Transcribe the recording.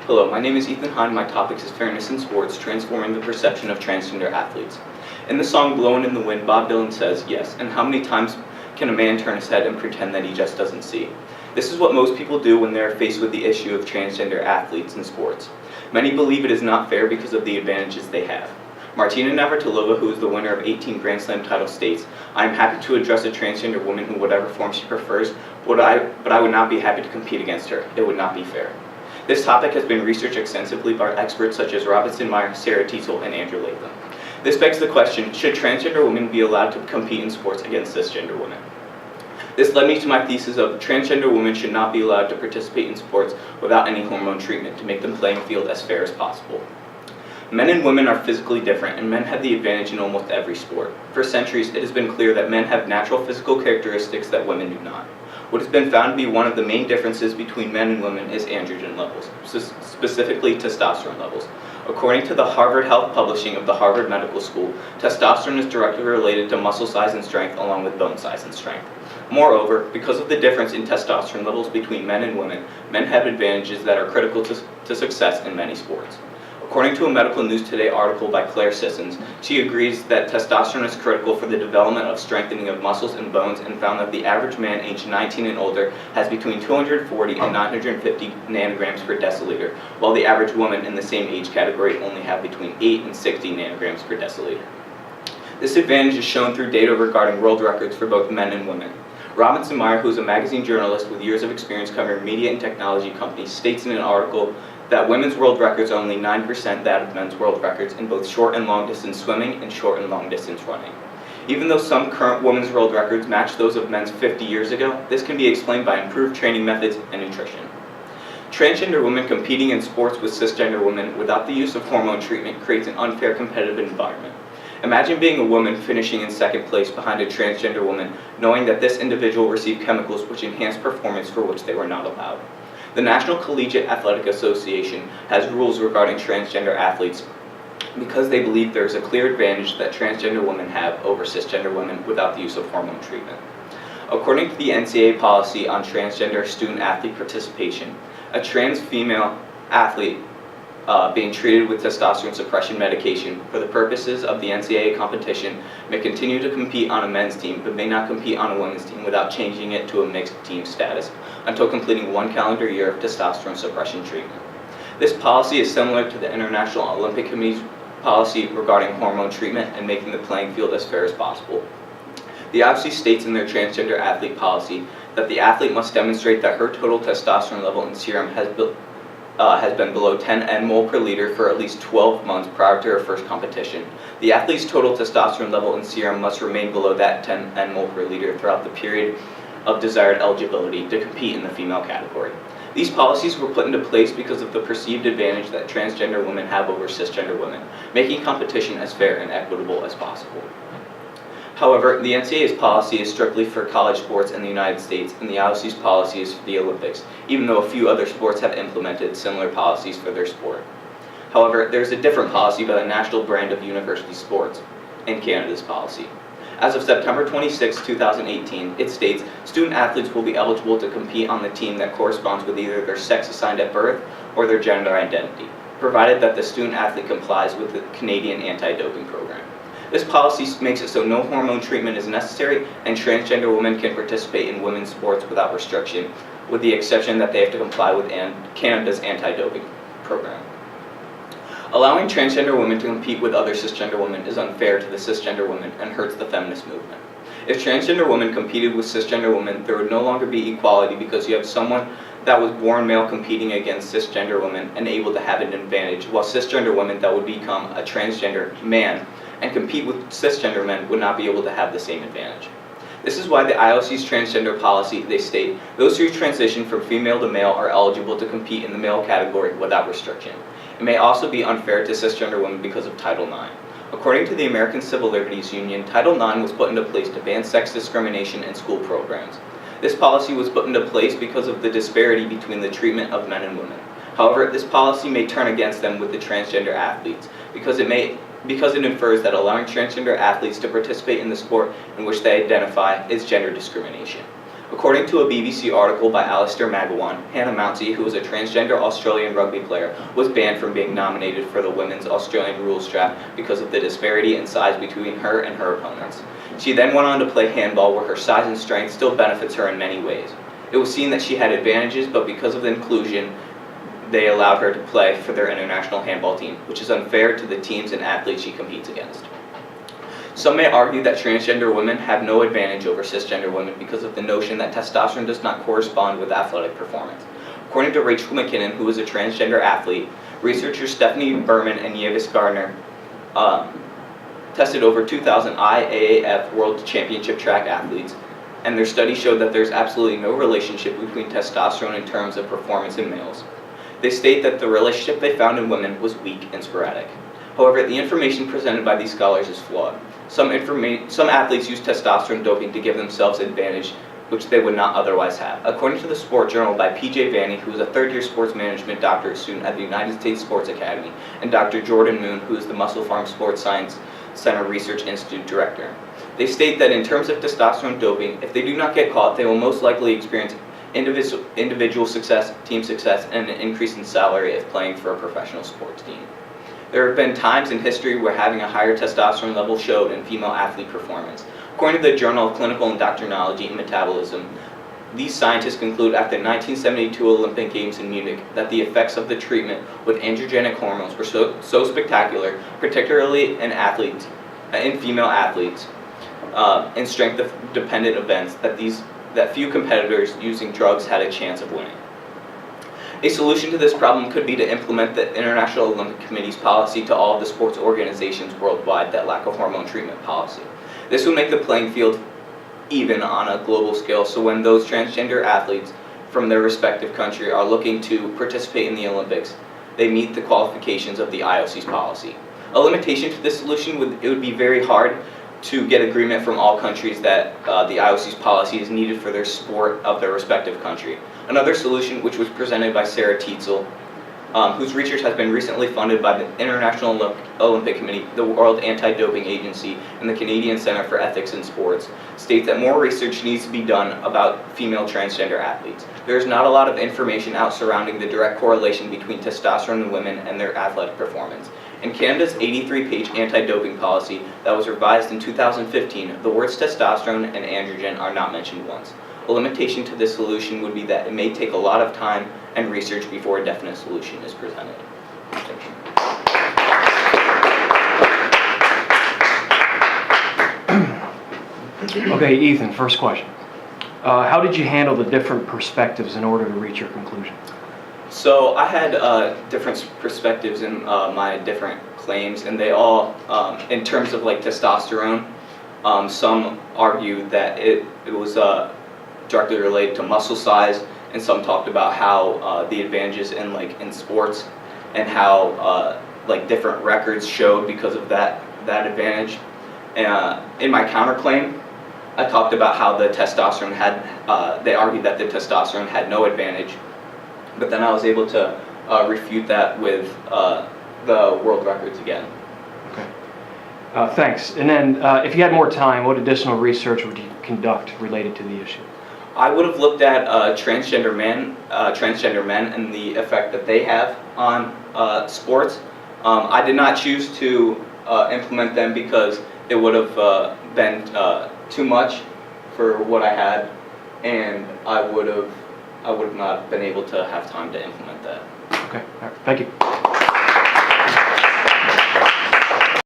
Hello, my name is Ethan Hine. My topic is Fairness in Sports, Transforming the Perception of Transgender Athletes. In the song Blowin' in the Wind, Bob Dylan says, yes, and how many times can a man turn his head and pretend that he just doesn't see? This is what most people do when they are faced with the issue of transgender athletes in sports. Many believe it is not fair because of the advantages they have. Martina Navratilova, who is the winner of 18 Grand Slam titles, states, I am happy to address a transgender woman in whatever form she prefers, but I would not be happy to compete against her. It would not be fair. This topic has been researched extensively by experts such as Robinson Meyer, Sarah Tietzel, and Andrew Latham. This begs the question, should transgender women be allowed to compete in sports against cisgender women? This led me to my thesis of transgender women should not be allowed to participate in sports without any hormone treatment to make the playing field as fair as possible. Men and women are physically different, and men have the advantage in almost every sport. For centuries, it has been clear that men have natural physical characteristics that women do not. What has been found to be one of the main differences between men and women is androgen levels, specifically testosterone levels. According to the Harvard Health Publishing of the Harvard Medical School, testosterone is directly related to muscle size and strength along with bone size and strength. Moreover, because of the difference in testosterone levels between men and women, men have advantages that are critical to success in many sports. According to a Medical News Today article by Claire Sissons, she agrees that testosterone is critical for the development of strengthening of muscles and bones, and found that the average man aged 19 and older has between 240 and 950 nanograms per deciliter, while the average woman in the same age category only have between 8 and 60 nanograms per deciliter. This advantage is shown through data regarding world records for both men and women. Robinson Meyer, who is a magazine journalist with years of experience covering media and technology companies, states in an article that women's world records are only 9% that of men's world records in both short and long distance swimming and short and long distance running. Even though some current women's world records match those of men's 50 years ago, this can be explained by improved training methods and nutrition. Transgender women competing in sports with cisgender women without the use of hormone treatment creates an unfair competitive environment. Imagine being a woman finishing in second place behind a transgender woman, knowing that this individual received chemicals which enhance performance for which they were not allowed. The National Collegiate Athletic Association has rules regarding transgender athletes because they believe there is a clear advantage that transgender women have over cisgender women without the use of hormone treatment. According to the NCAA policy on transgender student-athlete participation, a trans female athlete being treated with testosterone suppression medication for the purposes of the NCAA competition may continue to compete on a men's team but may not compete on a women's team without changing it to a mixed team status until completing 1 calendar year of testosterone suppression treatment. This policy is similar to the International Olympic Committee's policy regarding hormone treatment and making the playing field as fair as possible. The IOC states in their transgender athlete policy that the athlete must demonstrate that her total testosterone level in serum has been below 10 nmol per liter for at least 12 months prior to her first competition. The athlete's total testosterone level in serum must remain below that 10 nmol per liter throughout the period of desired eligibility to compete in the female category. These policies were put into place because of the perceived advantage that transgender women have over cisgender women, making competition as fair and equitable as possible. However, the NCAA's policy is strictly for college sports in the United States, and the IOC's policy is for the Olympics, even though a few other sports have implemented similar policies for their sport. However, there is a different policy by the National Brand of University Sports in Canada's policy. As of September 26, 2018, it states, student athletes will be eligible to compete on the team that corresponds with either their sex assigned at birth or their gender identity, provided that the student athlete complies with the Canadian anti-doping program. This policy makes it so no hormone treatment is necessary and transgender women can participate in women's sports without restriction, with the exception that they have to comply with Canada's anti-doping program. Allowing transgender women to compete with other cisgender women is unfair to the cisgender women and hurts the feminist movement. If transgender women competed with cisgender women, there would no longer be equality because you have someone that was born male competing against cisgender women and able to have an advantage, while cisgender women that would become a transgender man and compete with cisgender men would not be able to have the same advantage. This is why the IOC's transgender policy, they state, those who transition from female to male are eligible to compete in the male category without restriction. It may also be unfair to cisgender women because of Title IX. According to the American Civil Liberties Union, Title IX was put into place to ban sex discrimination in school programs. This policy was put into place because of the disparity between the treatment of men and women. However, this policy may turn against them with the transgender athletes because it infers that allowing transgender athletes to participate in the sport in which they identify is gender discrimination. According to a BBC article by Alistair McGowan, Hannah Mountsie, who is a transgender Australian rugby player, was banned from being nominated for the Women's Australian Rules Draft because of the disparity in size between her and her opponents. She then went on to play handball, where her size and strength still benefits her in many ways. It was seen that she had advantages, but because of the inclusion, they allowed her to play for their international handball team, which is unfair to the teams and athletes she competes against. Some may argue that transgender women have no advantage over cisgender women because of the notion that testosterone does not correspond with athletic performance. According to Rachel McKinnon, who is a transgender athlete, researchers Stephanie Berman and Yavis Gardner tested over 2,000 IAAF World Championship track athletes, and their study showed that there's absolutely no relationship between testosterone in terms of performance in males. They state that the relationship they found in women was weak and sporadic. However, the information presented by these scholars is flawed. Some athletes use testosterone doping to give themselves advantage which they would not otherwise have. According to the Sport Journal by P.J. Vanny, who is a third-year sports management doctorate student at the United States Sports Academy, and Dr. Jordan Moon, who is the Muscle Farm Sports Science Center Research Institute director. They state that in terms of testosterone doping, if they do not get caught, they will most likely experience individual success, team success, and an increase in salary if playing for a professional sports team. There have been times in history where having a higher testosterone level showed in female athlete performance. According to the Journal of Clinical Endocrinology and Metabolism, these scientists conclude after the 1972 Olympic Games in Munich that the effects of the treatment with androgenic hormones were so spectacular, particularly in female athletes, in strength-dependent events, that few competitors using drugs had a chance of winning. A solution to this problem could be to implement the International Olympic Committee's policy to all of the sports organizations worldwide that lack a hormone treatment policy. This would make the playing field even on a global scale, so when those transgender athletes from their respective country are looking to participate in the Olympics, they meet the qualifications of the IOC's policy. A limitation to this solution would be very hard to get agreement from all countries that the IOC's policy is needed for their sport of their respective country. Another solution, which was presented by Sarah Tietzel, whose research has been recently funded by the International Olympic Committee, the World Anti-Doping Agency, and the Canadian Centre for Ethics in Sports, states that more research needs to be done about female transgender athletes. There is not a lot of information out surrounding the direct correlation between testosterone in women and their athletic performance. In Canada's 83-page anti-doping policy that was revised in 2015, the words testosterone and androgen are not mentioned once. A limitation to this solution would be that it may take a lot of time and research before a definite solution is presented. Thank you. Okay, Ethan, first question. How did you handle the different perspectives in order to reach your conclusion? So I had different perspectives in my different claims, and they all, in terms of like testosterone, some argued that it was directly related to muscle size, and some talked about how the advantages in sports and how like different records showed because of that advantage. In my counterclaim, I talked about how the testosterone had, they argued that the testosterone had no advantage, but then I was able to refute that with the world records again. Okay. Thanks. And then if you had more time, what additional research would you conduct related to the issue? I would have looked at transgender men and the effect that they have on sports. I did not choose to implement them because it would have been too much for what I had, and I would have not been able to have time to implement that. Okay. All right. Thank you.